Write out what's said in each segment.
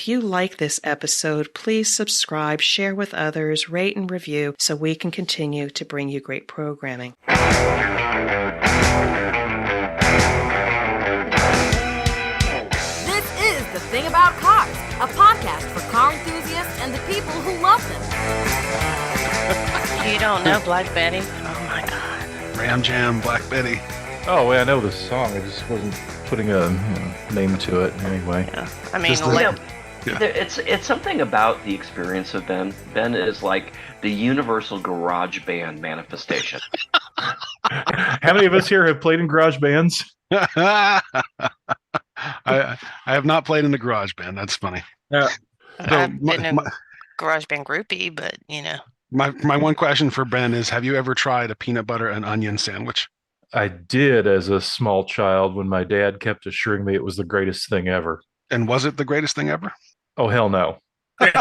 If you like this episode, please subscribe, share with others, rate and review so we can continue to bring you great programming. This is The Thing About Cars, a podcast for car enthusiasts and the people who love them. You don't know Black Betty? Oh my God. Ram Jam, Black Betty. Oh, well, I know this song. I just wasn't putting a name to it anyway. Yeah. I mean, It's something about the experience of Ben. Ben is like the universal garage band manifestation. How many of us here have played in garage bands? I have not played in the garage band. That's funny. Yeah. I've been a garage band groupie, but My one question for Ben is, have you ever tried a peanut butter and onion sandwich? I did as a small child when my dad kept assuring me it was the greatest thing ever. And was it the greatest thing ever? Oh, hell no. Okay,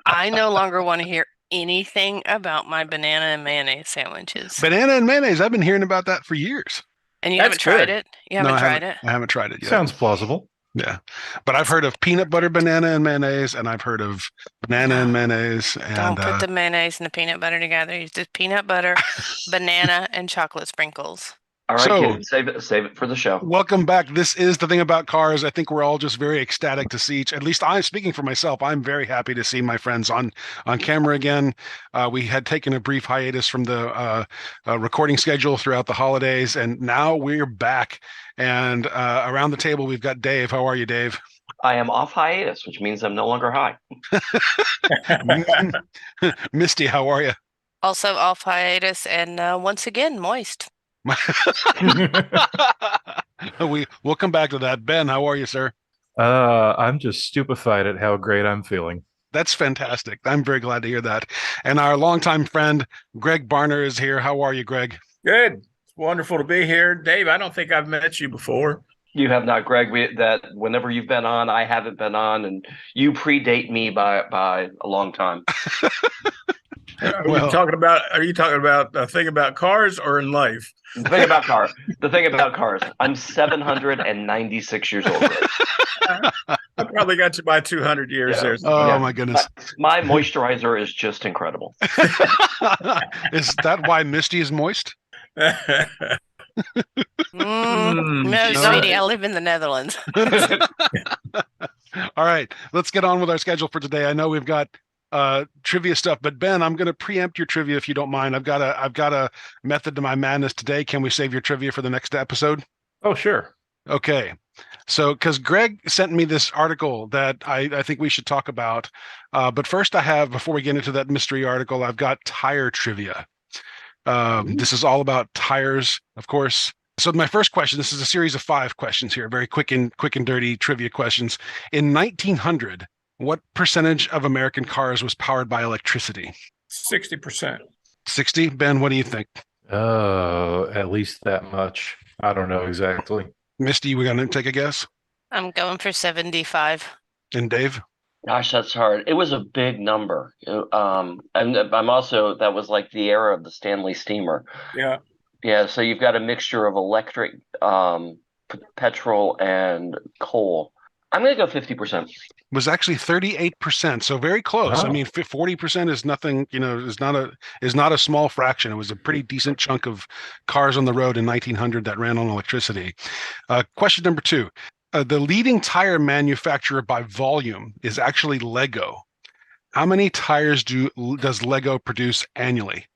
I no longer want to hear anything about my banana and mayonnaise sandwiches. Banana and mayonnaise. I've been hearing about that for years. And you haven't tried it? You haven't No, tried it? I haven't tried it yet. Sounds plausible. Yeah. But I've heard of peanut butter, banana, and mayonnaise, and I've heard of banana and mayonnaise. And, Don't put the mayonnaise and the peanut butter together. Use just peanut butter, banana, and chocolate sprinkles. All right, So- kids, save it for the show. Welcome back. This is The Thing About Cars. I think we're all just very ecstatic to see at least I'm speaking for myself. I'm very happy to see my friends on camera again. We had taken a brief hiatus from the recording schedule throughout the holidays, and now we're back. And around the table, we've got Dave. How are you, Dave? I am off hiatus, which means I'm no longer high. Misty, how are you? Also off hiatus and once again moist. We'll come back to that. Ben, how are you, sir? I'm just stupefied at how great I'm feeling. That's fantastic. I'm very glad to hear that. And our longtime friend, Greg Barner, is here. How are you, Greg? Good. It's wonderful to be here. Dave, I don't think I've met you before. You have not, Greg. That whenever you've been on, I haven't been on, and you predate me by a long time. Are you talking about a thing about cars or in life? The thing about cars. I'm 796 years old. I probably got you by 200 years there. Oh, Yeah. my goodness. My moisturizer is just incredible. Is that why Misty is moist? No, sweetie, I live in the Netherlands. All right, let's get on with our schedule for today. I know we've got trivia stuff, but Ben, I'm going to preempt your trivia if you don't mind. I've got a method to my madness today. Can we save your trivia for the next episode? Oh, sure. Okay. So, because Greg sent me this article that I think we should talk about. But first before we get into that mystery article, I've got tire trivia. This is all about tires, of course. So my first question, this is a series of 5 questions here, very quick and dirty trivia questions. In 1900, what percentage of American cars was powered by electricity? 60%. 60? Ben, what do you think? At least that much. I don't know exactly. Misty, we going to take a guess? I'm going for 75. And Dave? Gosh, that's hard. It was a big number. And I'm also, that was like the era of the Stanley Steamer. Yeah. Yeah, so you've got a mixture of electric, petrol, and coal. I'm going to go 50%. Was actually 38%, so very close. Oh. I mean, 40% is nothing. Is not a small fraction. It was a pretty decent chunk of cars on the road in 1900 that ran on electricity. Question number 2: the leading tire manufacturer by volume is actually Lego. How many tires does Lego produce annually?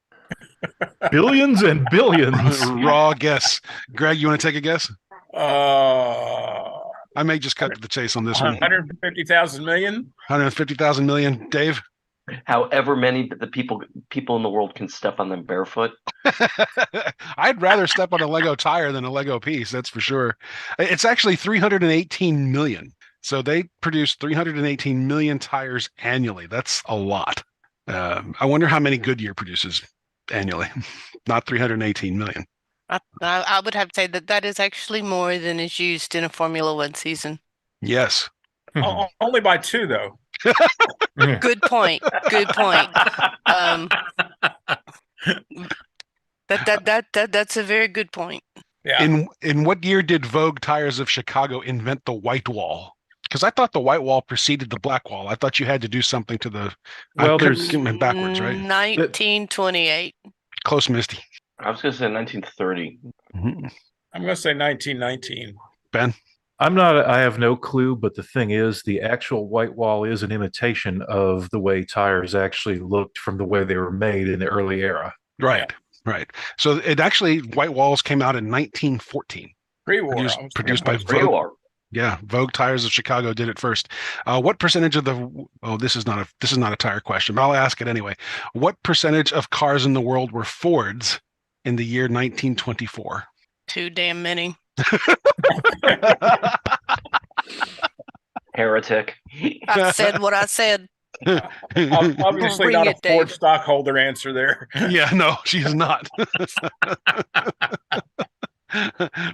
Billions and billions. Raw guess. Greg, you want to take a guess? Uh, I may just cut to the chase on this one. 150,000 million? 150,000 million. Dave? However many the people in the world can step on them barefoot. I'd rather step on a Lego tire than a Lego piece, that's for sure. It's actually 318 million. So they produce 318 million tires annually. That's a lot. I wonder how many Goodyear produces annually. Not 318 million. I would have to say that is actually more than is used in a Formula One season. Yes. Only by 2, though. Good point. Good point. That's a very good point. Yeah. In what year did Vogue Tires of Chicago invent the white wall? Because I thought the white wall preceded the black wall. I thought you had to do something to the. Well, I couldn't there's- get them backwards, right? 1928. Close, Misty. I was going to say 1930. Mhm. I'm going to say 1919. Ben. I have no clue, but the thing is, the actual white wall is an imitation of the way tires actually looked from the way they were made in the early era. Right. Right. So it actually, white walls came out in 1914. Pre-war. Produced by Vogue. Pre-war. Yeah, Vogue Tires of Chicago did it first. What percentage of the? Oh, this is not a tire question, but I'll ask it anyway. What percentage of cars in the world were Fords in the year 1924? Too damn many. Heretic. I said what I said. Obviously Bring not a it, Ford Dave. stockholder answer there. Yeah, no, she is not.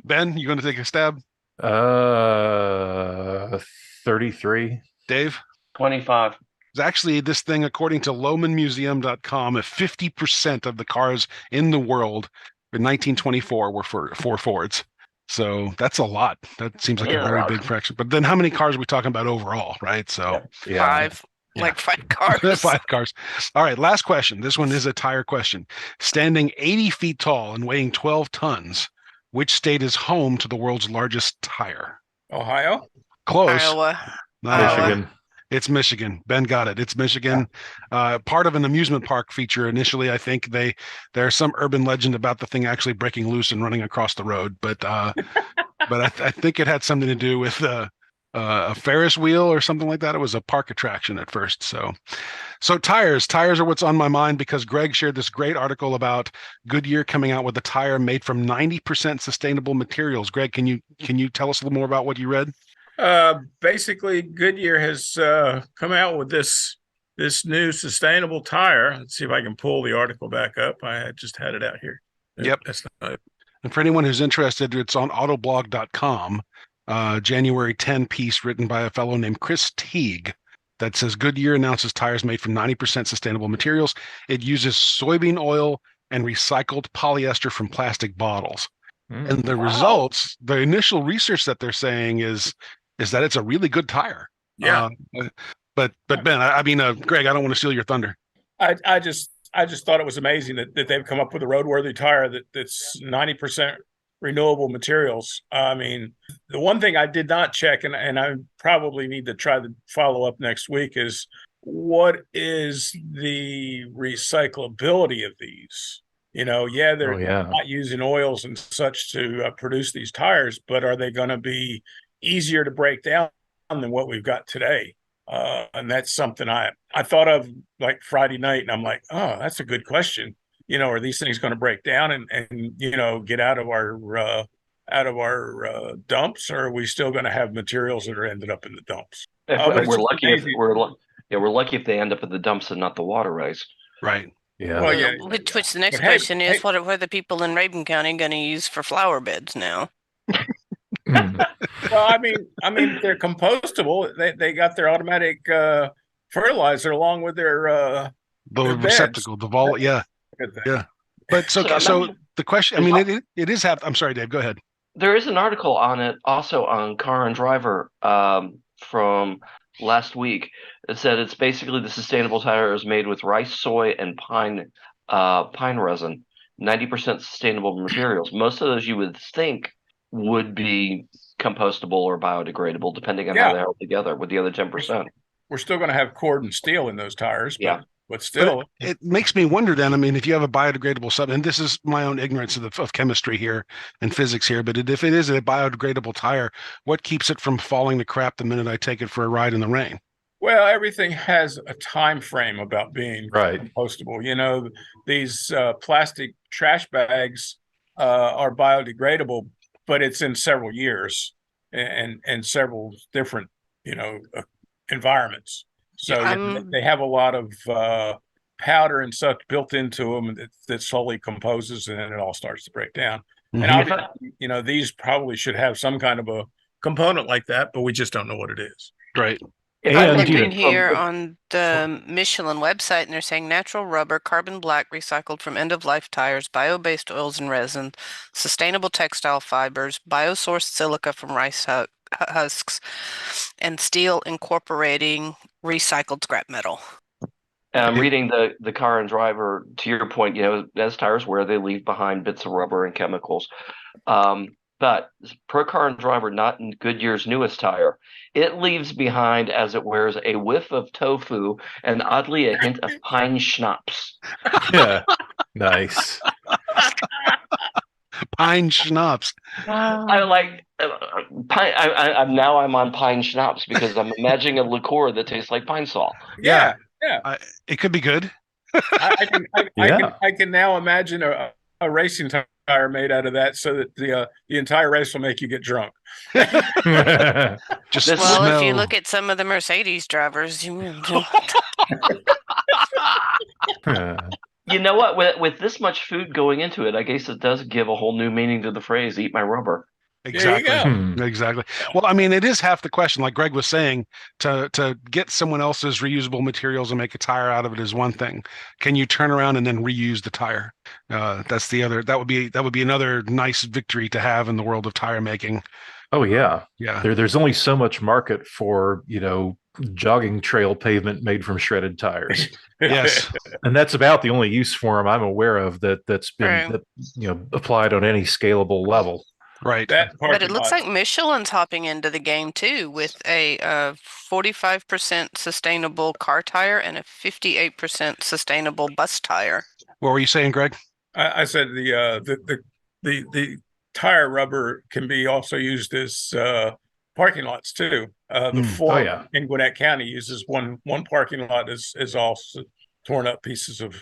Ben, you going to take a stab? 33. Dave? 25. It's actually this thing, according to LomanMuseum.com, 50% of the cars in the world in 1924 were for Fords. So that's a lot. That seems like a very big fraction. But then how many cars are we talking about overall, right? So Yeah. 5. Yeah. Like 5 cars. 5 cars. All right, last question. This one is a tire question. Standing 80 feet tall and weighing 12 tons, which state is home to the world's largest tire? Ohio? Close. Iowa. Not Iowa. Michigan. It's Michigan. Ben got it. It's Michigan. Part of an amusement park feature initially. I think there's some urban legend about the thing actually breaking loose and running across the road, but I think it had something to do with a Ferris wheel or something like that. It was a park attraction at first. So tires are what's on my mind because Greg shared this great article about Goodyear coming out with a tire made from 90% sustainable materials. Greg, can you tell us a little more about what you read? Basically, Goodyear has come out with this new sustainable tire. Let's see if I can pull the article back up. I just had it out here. Yep. That's not. And for anyone who's interested, it's on autoblog.com. January 10 piece written by a fellow named Chris Teague that says Goodyear announces tires made from 90% sustainable materials. It uses soybean oil and recycled polyester from plastic bottles. And the results, the initial research that they're saying is that it's a really good tire. Yeah. But Ben, I mean, Greg, I don't want to steal your thunder. I just thought it was amazing that they've come up with a roadworthy tire that's 90% renewable materials. I mean, the one thing I did not check, and I probably need to try to follow up next week, is what is the recyclability of these? You know, they're not using oils and such to produce these tires, but are they going to be easier to break down than what we've got today? And that's something I thought of like Friday night, and I'm like, oh, that's a good question. You know, are these things going to break down and you know, get out of our dumps, or are we still going to have materials that are ended up in the dumps? We're lucky if they end up in the dumps and not the waterways. Right. Yeah. Well, yeah. Which the next question is, what are the people in Rabun County going to use for flower beds now? Well, I mean, they're compostable. They got their automatic fertilizer along with their receptacle, the vault. Yeah. Yeah. But so the question, I mean, it is I'm sorry, Dave, go ahead. There is an article on it also on Car and Driver from last week. It said it's basically the sustainable tire is made with rice, soy, and pine resin, 90% sustainable materials. Most of those you would think would be compostable or biodegradable, depending on how they're held together with the other 10%. We're still going to have cord and steel in those tires, but But still. it makes me wonder then, I mean, if you have a biodegradable substance, and this is my own ignorance of chemistry here and physics here, but if it is a biodegradable tire, what keeps it from falling to crap the minute I take it for a ride in the rain? Well, everything has a time frame about being right. compostable. You know, these plastic trash bags are biodegradable, but it's in several years and several different, you know, environments. So they have a lot of powder and such built into them that slowly composes, and then it all starts to break down. Mm-hmm. And obviously, you know, these probably should have some kind of a component like that, but we just don't know what it is. Right. I'm looking here on the Michelin website, and they're saying natural rubber, carbon black recycled from end-of-life tires, bio-based oils and resin, sustainable textile fibers, biosourced silica from rice husks, and steel incorporating recycled scrap metal. And I'm reading the Car and Driver, to your point, as tires wear, they leave behind bits of rubber and chemicals. But per Car and Driver, not in Goodyear's newest tire, it leaves behind, as it wears, a whiff of tofu and oddly a hint of pine schnapps. Yeah. Nice. Pine schnapps. I like pine. I'm on pine schnapps because I'm imagining a liqueur that tastes like pine sol. Yeah. It could be good. I can now imagine a racing tire made out of that, so that the entire race will make you get drunk. Just Well, if you smell. look at some of the Mercedes drivers, You know what? With this much food going into it, I guess it does give a whole new meaning to the phrase "eat my rubber." Exactly. There you go. Exactly. Well, I mean, it is half the question. Like Greg was saying, to get someone else's reusable materials and make a tire out of it is one thing. Can you turn around and then reuse the tire? That's the other. That would be another nice victory to have in the world of tire making. Oh yeah. Yeah. There's only so much market for, jogging trail pavement made from shredded tires. Yes. And that's about the only use for them I'm aware of that's been Right. applied on any scalable level. Right. But it looks like Michelin's hopping into the game too with a 45% sustainable car tire and a 58% sustainable bus tire. What were you saying, Greg? I said the tire rubber can be also used as parking lots too. The Ford in Gwinnett County uses one parking lot as all torn up pieces of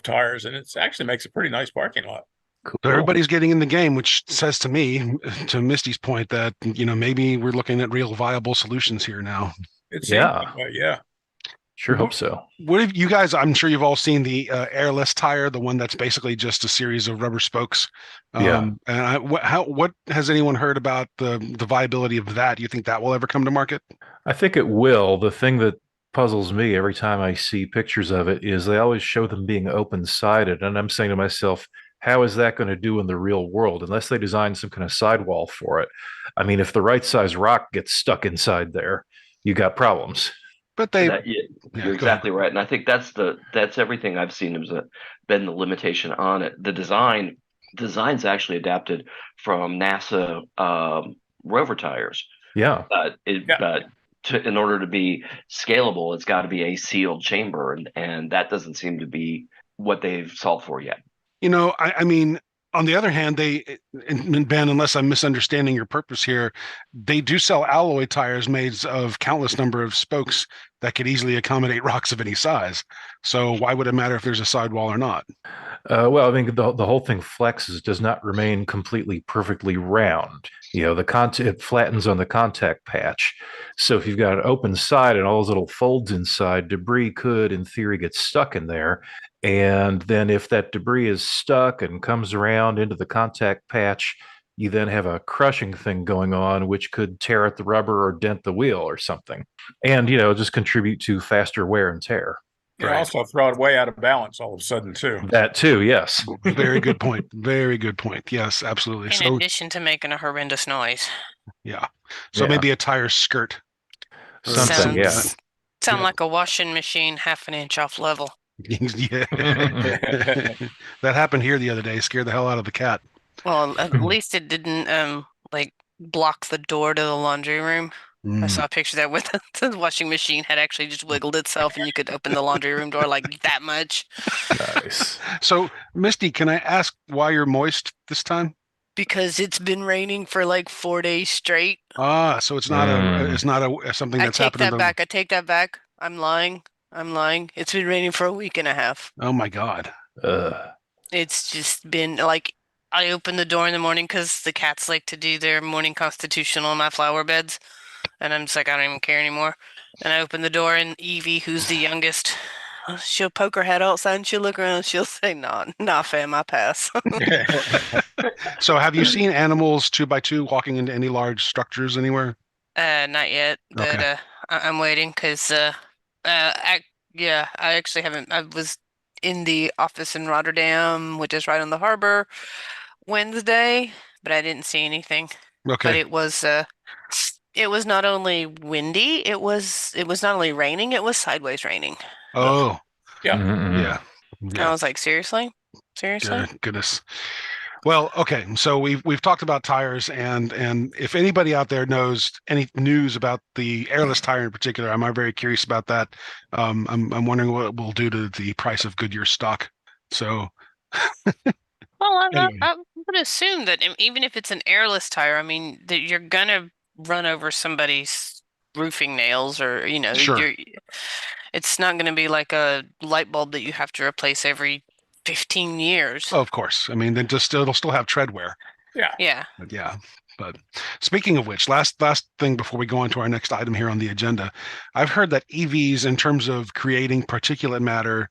tires, and it actually makes a pretty nice parking lot. Cool. So everybody's getting in the game, which says to me, to Misty's point, that maybe we're looking at real viable solutions here now. It seems that way, yeah. Sure hope so. What have you guys? I'm sure you've all seen the airless tire, the one that's basically just a series of rubber spokes. And what has anyone heard about the viability of that? Do you think that will ever come to market? I think it will. The thing that puzzles me every time I see pictures of it is they always show them being open-sided, and I'm saying to myself, how is that going to do in the real world unless they design some kind of sidewall for it? I mean, if the right size rock gets stuck inside there, you got problems. But you're exactly right, and I think that's everything I've seen has been the limitation on it. The design's actually adapted from NASA rover tires. Yeah, but in order to be scalable, it's got to be a sealed chamber, and that doesn't seem to be what they've solved for yet. I mean, on the other hand, and Ben, unless I'm misunderstanding your purpose here, they do sell alloy tires made of countless number of spokes that could easily accommodate rocks of any size. So why would it matter if there's a sidewall or not? Well, I mean, the whole thing flexes, does not remain completely perfectly round. It flattens on the contact patch. So if you've got an open side and all those little folds inside, debris could, in theory, get stuck in there. And then if that debris is stuck and comes around into the contact patch, you then have a crushing thing going on, which could tear at the rubber or dent the wheel or something. And, just contribute to faster wear and tear. You also throw it way out of balance all of a sudden, too. That, too, yes. Very good point. Very good point. Yes, absolutely. In addition to making a horrendous noise. Yeah. So maybe a tire skirt. Something, Sound like a washing machine half an inch off level. Yeah. That happened here the other day. Scared the hell out of the cat. Well, at least it didn't block the door to the laundry room. I saw a picture that with the washing machine had actually just wiggled itself, and you could open the laundry room door like that much. Nice. So, Misty, can I ask why you're moist this time? Because it's been raining for like 4 days straight. So it's not something that's happening. I take that back. I'm lying. It's been raining for a week and a half. Oh my God. It's just been like, I open the door in the morning because the cats like to do their morning constitutional in my flower beds. And I'm just like, I don't even care anymore. And I open the door, and Evie, who's the youngest, she'll poke her head outside and she'll look around and she'll say, nah, fam, I pass. So have you seen animals 2x2 walking into any large structures anywhere? Not yet, but Okay. I'm waiting because I actually haven't. I was in the office in Rotterdam, which is right on the harbor, Wednesday, but I didn't see anything. Okay. But it was it was not only windy, it was not only raining, it was sideways raining. Oh, Yeah. Mhm. yeah. I Yeah. was like, seriously? Seriously? Goodness. Well, okay. So we've talked about tires, and if anybody out there knows any news about the airless tire in particular, I'm very curious about that. I'm wondering what it will do to the price of Goodyear stock. So Well, anyway, I would assume that even if it's an airless tire, I mean, that you're gonna run over somebody's roofing nails, or sure. it's not gonna be like a light bulb that you have to replace every 15 years. Of course. I mean, then it'll still have tread wear. Yeah. Yeah. But yeah. But speaking of which, last thing before we go on to our next item here on the agenda, I've heard that EVs, in terms of creating particulate matter,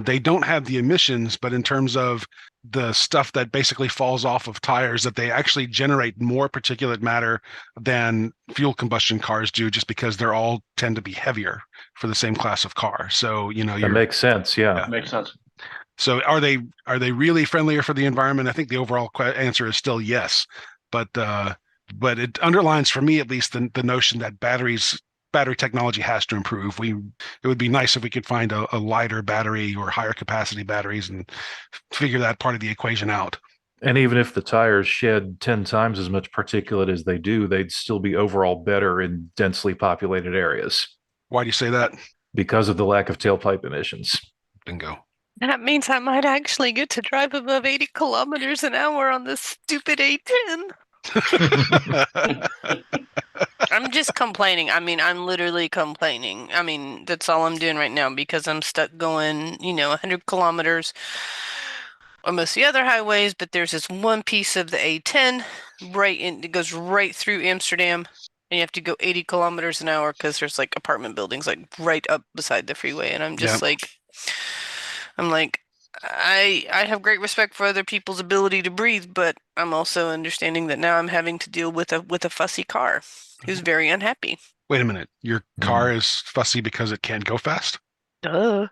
they don't have the emissions, but in terms of the stuff that basically falls off of tires, that they actually generate more particulate matter than fuel combustion cars do, just because they're all tend to be heavier for the same class of car. So, That makes sense. Yeah. Makes sense. so are they really friendlier for the environment? I think the overall answer is still yes, but it underlines, for me at least, the notion that battery technology has to improve. It would be nice if we could find a lighter battery or higher capacity batteries and figure that part of the equation out. And even if the tires shed 10 times as much particulate as they do, they'd still be overall better in densely populated areas Why do you say that? because of the lack of tailpipe emissions. Bingo. That means I might actually get to drive above 80 kilometers an hour on this stupid A10. I'm just complaining. I mean, I'm literally complaining. I mean, that's all I'm doing right now because I'm stuck going, 100 kilometers on most of the other highways, but there's this one piece of the A10 it goes right through Amsterdam, and you have to go 80 kilometers an hour because there's like apartment buildings like right up beside the freeway, and I'm just I have great respect for other people's ability to breathe, but I'm also understanding that now I'm having to deal with a fussy car who's very unhappy. Wait a minute. Your car is fussy because it can't go fast? Duh.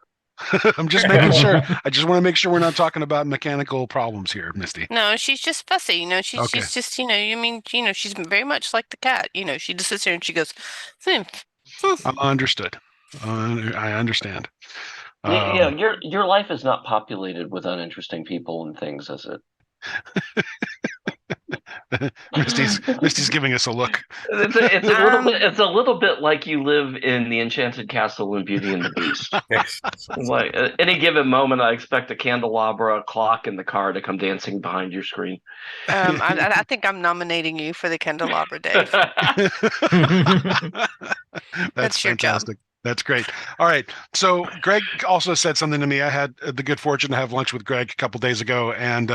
I'm just making sure. I just want to make sure we're not talking about mechanical problems here, Misty. No, she's just fussy. She's Okay. just, she's very much like the cat. She just sits there and she goes, Understood. I understand. Your life is not populated with uninteresting people and things, is it? Misty's giving us a look. It's a little bit like you live in the Enchanted Castle in Beauty and the Beast. Like at any given moment, I expect a candelabra, a clock in the car to come dancing behind your screen. I think I'm nominating you for the candelabra, Dave. That's your job. fantastic. That's great. All right. So Greg also said something to me. I had the good fortune to have lunch with Greg a couple days ago, and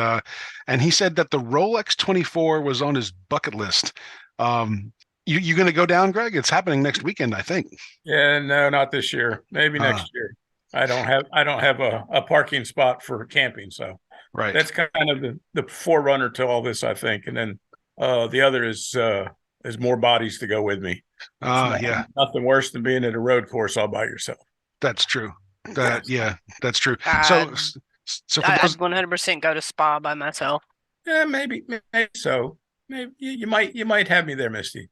he said that the Rolex 24 was on his bucket list. You going to go down, Greg? It's happening next weekend, I think. Yeah, no, not this year. Maybe next year. I don't have a parking spot for camping, so right. That's kind of the forerunner to all this, I think. And then the other is more bodies to go with me. Yeah. Nothing worse than being at a road course all by yourself. That's true. Yeah, that's true. I'd So for those, 100% go to spa by myself. Yeah, maybe so. Maybe you might have me there, Misty.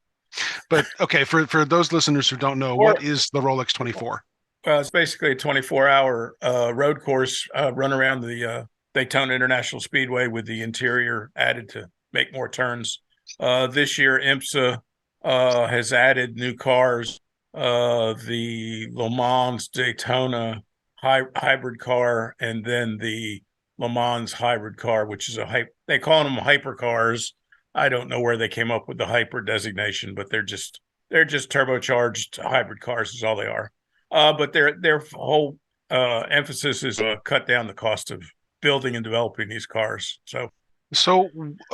but okay, for those listeners who don't know, what is the Rolex 24? It's basically a 24-hour road course run around the Daytona International Speedway with the interior added to make more turns. This year, IMSA has added new cars. The Le Mans Daytona hybrid car, and then the Le Mans hybrid car, which is they call them hyper cars. I don't know where they came up with the hyper designation, but they're just turbocharged hybrid cars is all they are. But their whole emphasis is to cut down the cost of building and developing these cars. So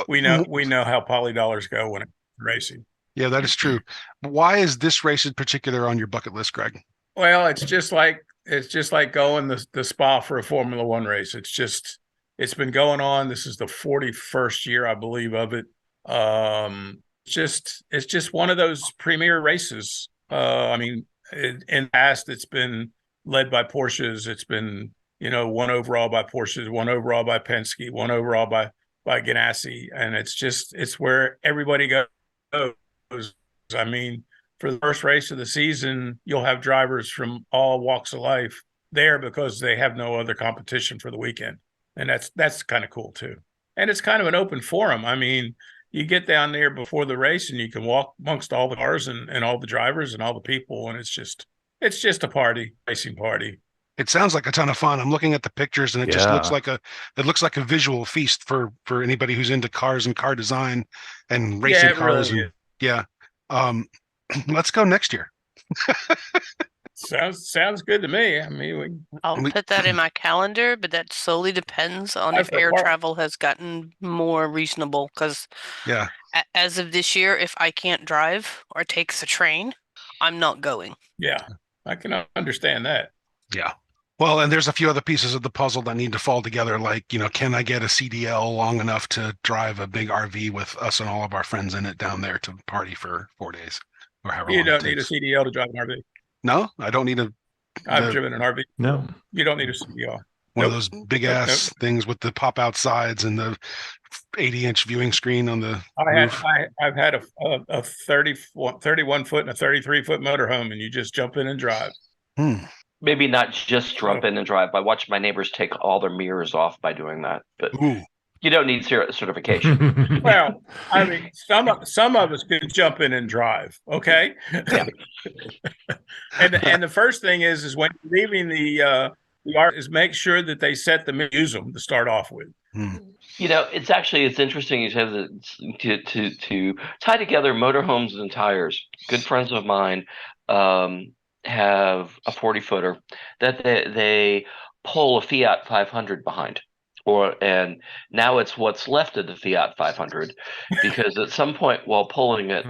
we know how poly dollars go when it's racing. Yeah, that is true. Why is this race in particular on your bucket list, Greg? Well, it's just like going the Spa for a Formula One race. It's been going on. This is the 41st year, I believe, of it. It's just one of those premier races. I mean, in the past, it's been led by Porsches. It's been, one overall by Porsches, one overall by Penske, one overall by Ganassi. And it's where everybody goes I mean, for the first race of the season, you'll have drivers from all walks of life there because they have no other competition for the weekend. And that's kind of cool too. And it's kind of an open forum. I mean, you get down there before the race and you can walk amongst all the cars and all the drivers and all the people. And it's just a party, racing party. It sounds like a ton of fun. I'm looking at the pictures and it just looks like a visual feast for anybody who's into cars and car design and racing cars. Really and yeah. Let's go next year. Sounds good to me. I mean, I'll put that in my calendar, but that solely depends on if air travel has gotten more reasonable. Because as of this year, if I can't drive or takes a train, I'm not going. Yeah, I can understand that. Yeah. Well, and there's a few other pieces of the puzzle that need to fall together. Like, can I get a CDL long enough to drive a big RV with us and all of our friends in it down there to party for 4 days or however long You don't need a CDL to drive an RV. No, I don't need I've driven an RV. No. You don't need a CDL. One of those big ass things with the pop out sides and the 80-inch viewing screen on the roof. I've had a 31 foot and a 33-foot motorhome, and you just jump in and drive. Maybe not just jump in and drive. I watched my neighbors take all their mirrors off by doing that. But you don't need certification. Well, I mean, some of us can jump in and drive. Okay. Yeah. and the first thing is when you're leaving the art is make sure that they set them and use them to start off with. It's interesting you said that to tie together motorhomes and tires. Good friends of mine have a 40-footer that they pull a Fiat 500 behind. And now it's what's left of the Fiat 500, because at some point while pulling it,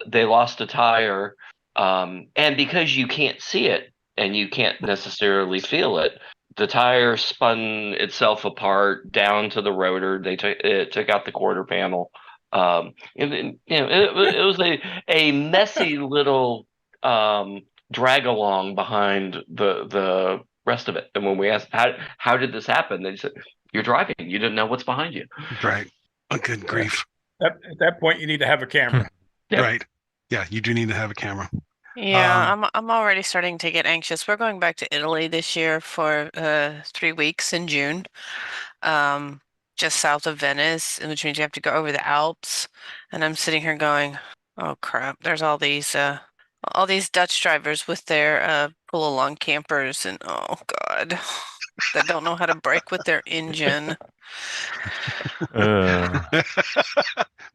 they lost a tire, and because you can't see it and you can't necessarily feel it, the tire spun itself apart down to the rotor. It took out the quarter panel. It was a messy little drag along behind the rest of it. And when we asked how did this happen, they said, you're driving. You didn't know what's behind you. Right. Oh, good grief. At that point, you need to have a camera. Yep. Right. Yeah, you do need to have a camera. Yeah, I'm already starting to get anxious. We're going back to Italy this year for 3 weeks in June, just south of Venice, which means you have to go over the Alps. And I'm sitting here going, oh crap! There's all these Dutch drivers with their pull-along campers, and oh god, that don't know how to brake with their engine.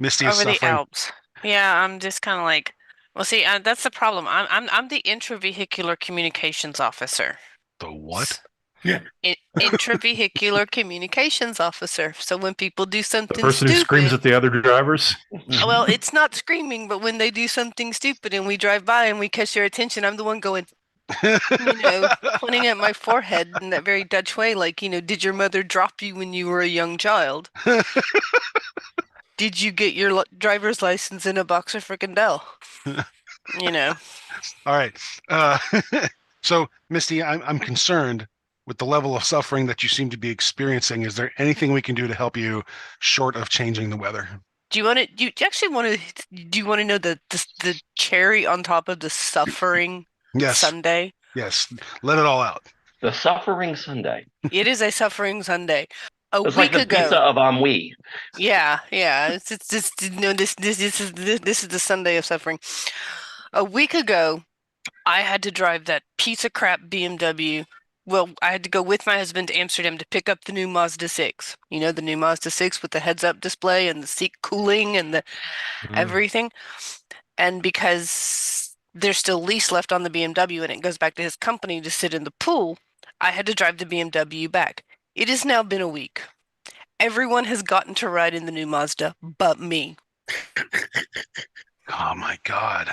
Misty over is suffering. the Alps. Yeah, I'm just kind of like, well, see, that's the problem. I'm the intravehicular communications officer. The what? Yeah. Intravehicular communications officer. So when people do something The person stupid, who screams at the other drivers. well, it's not screaming, but when they do something stupid and we drive by and we catch their attention, I'm the one going, pointing at my forehead in that very Dutch way, like, did your mother drop you when you were a young child? Did you get your driver's license in a box of frickin' Dell? All right. So, Misty, I'm concerned with the level of suffering that you seem to be experiencing. Is there anything we can do to help you short of changing the weather? Do you want to know the cherry on top of the suffering Sunday? Yes. Let it all out. The suffering Sunday. It is a suffering Sunday. It's like the pizza of ennui. Yeah. It's this is the Sunday of suffering. A week ago, I had to drive that piece of crap BMW. Well, I had to go with my husband to Amsterdam to pick up the new Mazda 6. The new Mazda 6 with the heads-up display and the seat cooling and the everything. And because there's still lease left on the BMW and it goes back to his company to sit in the pool, I had to drive the BMW back. It has now been a week. Everyone has gotten to ride in the new Mazda but me. Oh, my God.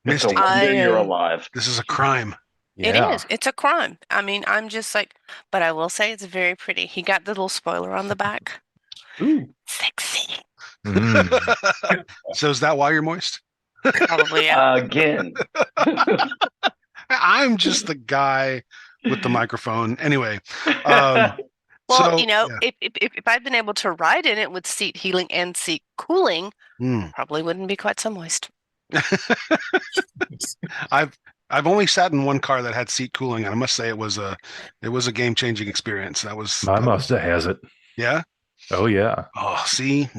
It's Misty, a wonder you're alive. this is a crime. It is. It's a crime. I mean, I'm just like, but I will say it's very pretty. He got the little spoiler on the back. Ooh. Sexy. So is that why you're moist? Probably, yeah. Again. I'm just the guy with the microphone. Anyway. Well, if I'd been able to ride in it with seat healing and seat cooling, probably wouldn't be quite so moist. I've only sat in one car that had seat cooling, and I must say it was a game-changing experience. My Mazda has it. Yeah. Oh yeah. Oh, see.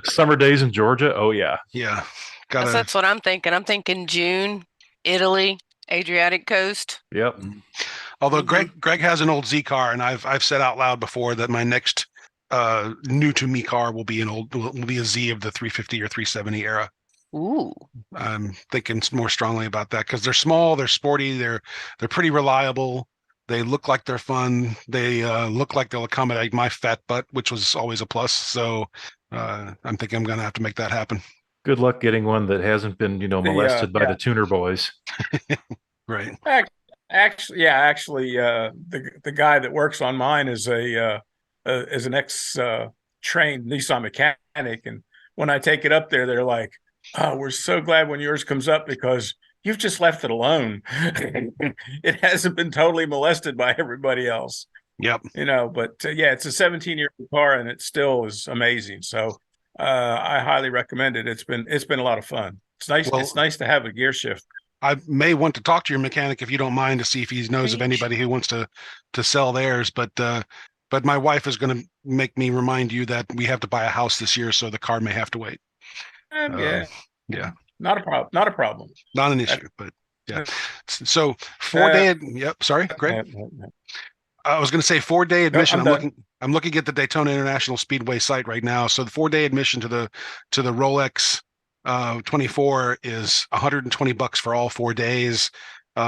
Summer days in Georgia. Oh yeah. Yeah. That's what I'm thinking. I'm thinking June, Italy, Adriatic coast. Yep. Although Greg has an old Z car, and I've said out loud before that my next new to me car will be a Z of the 350 or 370 era. Ooh. I'm thinking more strongly about that because they're small, they're sporty, they're pretty reliable. They look like they're fun. They look like they'll accommodate my fat butt, which was always a plus. So I'm thinking I'm going to have to make that happen. Good luck getting one that hasn't been, molested by the tuner boys. Right. Actually, the guy that works on mine is an ex trained Nissan mechanic, and when I take it up there, they're like, "Oh, we're so glad when yours comes up because you've just left it alone. It hasn't been totally molested by everybody else." Yep. But it's a 17-year-old car and it still is amazing. So I highly recommend it. It's been a lot of fun. It's nice. Well, it's nice to have a gear shift. I may want to talk to your mechanic if you don't mind to see if he knows of anybody who wants to sell theirs. But my wife is going to make me remind you that we have to buy a house this year, so the car may have to wait. Yeah. Not a problem. Not an issue, but yeah. So 4-day. Yep. Sorry, Greg. I was going to say 4-day admission. I'm looking at the Daytona International Speedway site right now. So the 4-day admission to the Rolex 24 is $120 for all 4 days.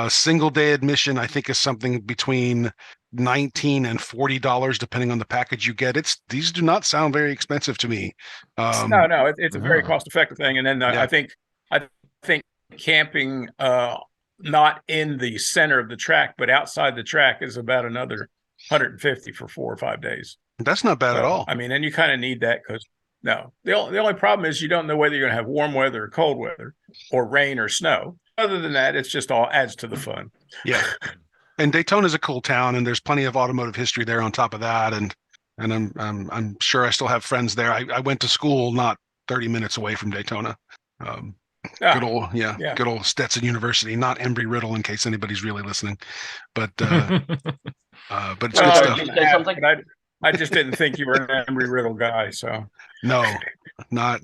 Single day admission, I think, is something between $19 and $40, depending on the package you get. These do not sound very expensive to me. No, it's a very cost-effective thing. And then I think camping not in the center of the track, but outside the track is about another $150 for 4 or 5 days. That's not bad at all. I mean, and you kind of need that because the only problem is you don't know whether you're going to have warm weather or cold weather or rain or snow. Other than that, it's just all adds to the fun. Yeah. And Daytona is a cool town, and there's plenty of automotive history there on top of that. And I'm sure I still have friends there. I went to school not 30 minutes away from Daytona. Good old Stetson University, not Embry-Riddle, in case anybody's really listening. But it's good stuff. Did you say something? I just didn't think you were an Embry-Riddle guy, so no, not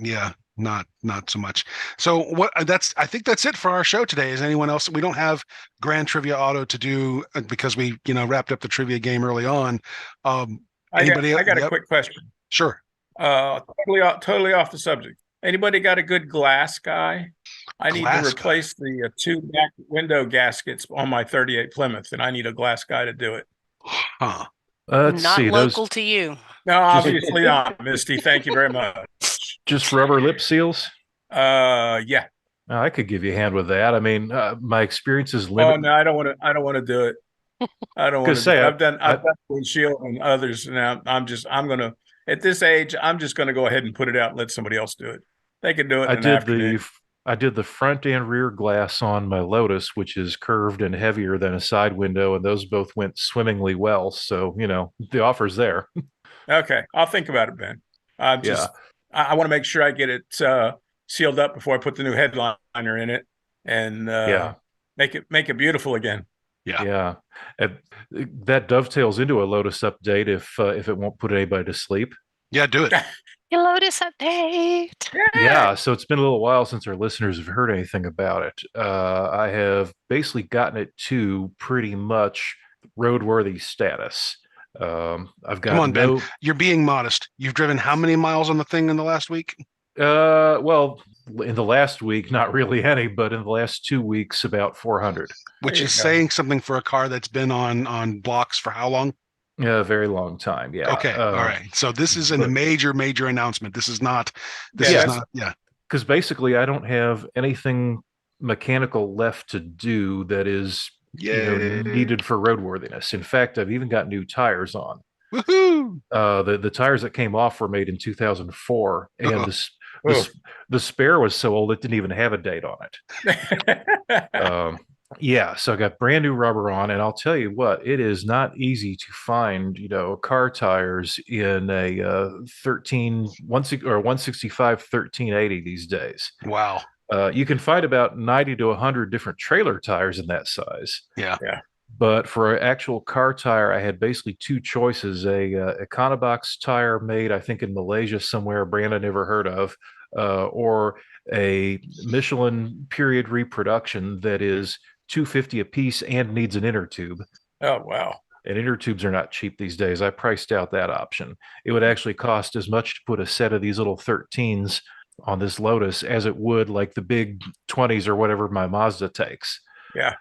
so much. So I think that's it for our show today. Is anyone else? We don't have Grand Trivia Auto to do because we wrapped up the trivia game early on. I got a quick question. Sure. Totally off the subject. Anybody got a good glass guy? I need to replace the 2 back window gaskets on my 38 Plymouth, and I need a glass guy to do it. Huh. Not local to you. No, obviously not, Misty. Thank you very much. Just rubber lip seals? Yeah. I could give you a hand with that. I mean, my experience is limited. Oh no, I don't want to do it. I don't want to. I've done windshield and others, and at this age, I'm just gonna go ahead and put it out and let somebody else do it. They can do it. I did the front and rear glass on my Lotus, which is curved and heavier than a side window, and those both went swimmingly well. So, the offer's there. Okay. I'll think about it, Ben. I want to make sure I get it sealed up before I put the new headliner in it and make it beautiful again. Yeah. That dovetails into a Lotus update if it won't put anybody to sleep. Yeah, do it. Your Lotus update. Yeah, so it's been a little while since our listeners have heard anything about it. I have basically gotten it to pretty much roadworthy status. I've got Come on, Ben. You're being modest. You've driven how many miles on the thing in the last week? Well, in the last week, not really any, but in the last 2 weeks, about 400. Which is saying something for a car that's been on blocks for how long? Yeah, a very long time. Yeah. Okay. All right. So this is a major announcement. This is not. Yeah. Because basically, I don't have anything mechanical left to do that is needed for roadworthiness. In fact, I've even got new tires on. Woohoo! The tires that came off were made in 2004, and the spare was so old it didn't even have a date on it. So I got brand new rubber on, and I'll tell you what, it is not easy to find, car tires in a 165 1380 these days. Wow. You can find about 90 to 100 different trailer tires in that size. Yeah. But for an actual car tire, I had basically two choices: a Econobox tire made, I think, in Malaysia somewhere, a brand I never heard of, or a Michelin period reproduction that is $250 a piece and needs an inner tube. Oh, wow. And inner tubes are not cheap these days. I priced out that option. It would actually cost as much to put a set of these little 13s on this Lotus as it would like the big 20s or whatever my Mazda takes. Yeah.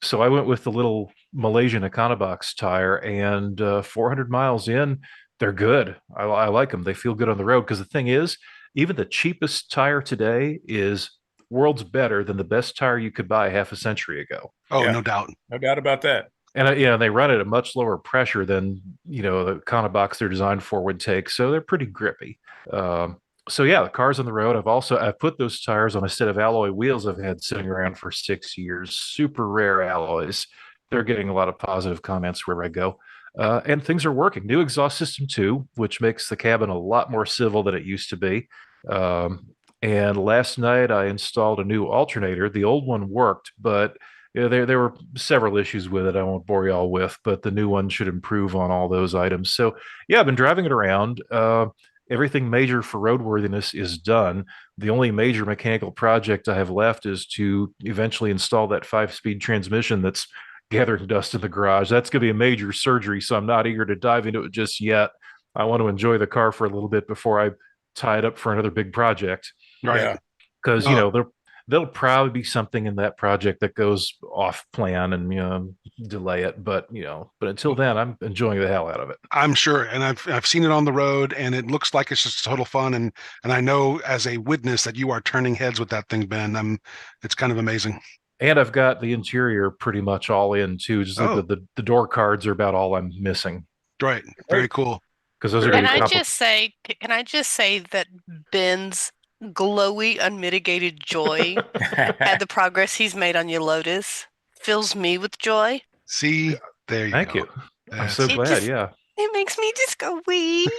So I went with the little Malaysian Econobox tire, and 400 miles in, they're good. I like them. They feel good on the road, because the thing is, even the cheapest tire today is worlds better than the best tire you could buy half a century ago. Oh, Yeah. no doubt. No doubt about that. And they run at a much lower pressure than the Econobox they're designed for would take, so they're pretty grippy. So yeah, the car's on the road. I've put those tires on a set of alloy wheels I've had sitting around for 6 years. Super rare alloys. They're getting a lot of positive comments wherever I go. And things are working. New exhaust system too, which makes the cabin a lot more civil than it used to be. And last night I installed a new alternator. The old one worked, but there were several issues with it I won't bore you all with, but the new one should improve on all those items. So yeah, I've been driving it around. Everything major for roadworthiness is done. The only major mechanical project I have left is to eventually install that 5-speed transmission that's gathering dust in the garage. That's going to be a major surgery, so I'm not eager to dive into it just yet. I want to enjoy the car for a little bit before I tie it up for another big project. Right. Yeah. Because, there'll probably be something in that project that goes off plan and delay it, but until then I'm enjoying the hell out of it. I'm sure, and I've seen it on the road, and it looks like it's just total fun, and I know as a witness that you are turning heads with that thing, Ben. It's kind of amazing. And I've got the interior pretty much all in too. Just like the door cards are about all I'm missing. Right. Very cool. Because those are Can I just say that Ben's glowy, unmitigated joy at the progress he's made on your Lotus fills me with joy. See, there you go. Thank you. I'm so It glad. just- Yeah. It makes me just go wee.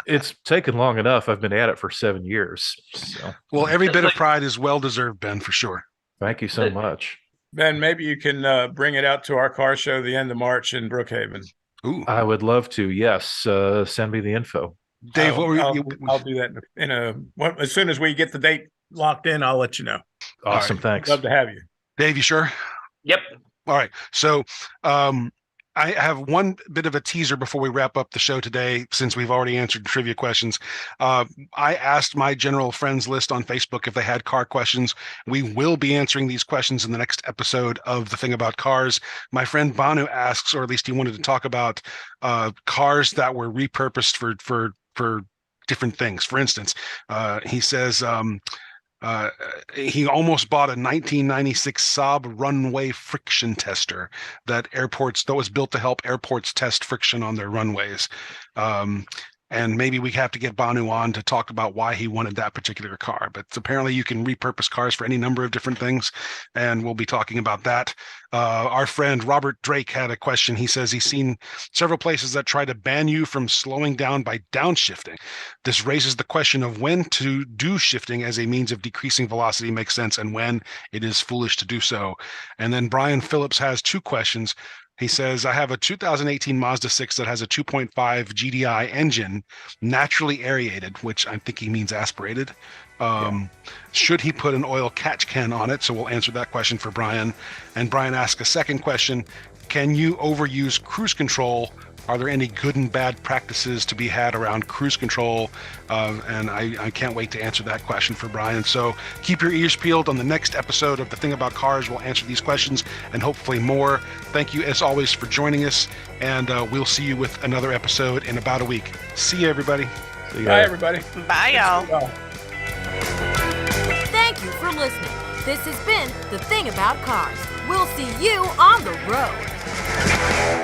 It's taken long enough. I've been at it for 7 years. So Well, every bit of pride is well deserved, Ben, for sure. thank you so much. Ben, maybe you can bring it out to our car show the end of March in Brookhaven. Ooh, I would love to. Yes. Send me the info. Dave, what were I'll you? do that as soon as we get the date locked in. I'll let you know. Awesome. Thanks. Love to have you. Dave, you sure? Yep. All right. So I have one bit of a teaser before we wrap up the show today, since we've already answered trivia questions. I asked my general friends list on Facebook if they had car questions. We will be answering these questions in the next episode of The Thing About Cars. My friend Banu asks, or at least he wanted to talk about cars that were repurposed for different things. For instance, he says he almost bought a 1996 Saab runway friction tester that was built to help airports test friction on their runways. And maybe we have to get Banu on to talk about why he wanted that particular car. But apparently you can repurpose cars for any number of different things, and we'll be talking about that. Our friend Robert Drake had a question. He says he's seen several places that try to ban you from slowing down by downshifting. This raises the question of when to do shifting as a means of decreasing velocity makes sense and when it is foolish to do so. And then Brian Phillips has two questions. He says, I have a 2018 Mazda 6 that has a 2.5 GDI engine, naturally aerated, which I think he means aspirated. Should he put an oil catch can on it? So we'll answer that question for Brian. And Brian asks a second question. Can you overuse cruise control? Are there any good and bad practices to be had around cruise control? And I can't wait to answer that question for Brian. So keep your ears peeled. On the next episode of The Thing About Cars, we'll answer these questions and hopefully more. Thank you, as always, for joining us. And we'll see you with another episode in about a week. See you, everybody. See you Bye, guys. everybody. Bye, y'all. Well. Thank you for listening. This has been The Thing About Cars. We'll see you on the road.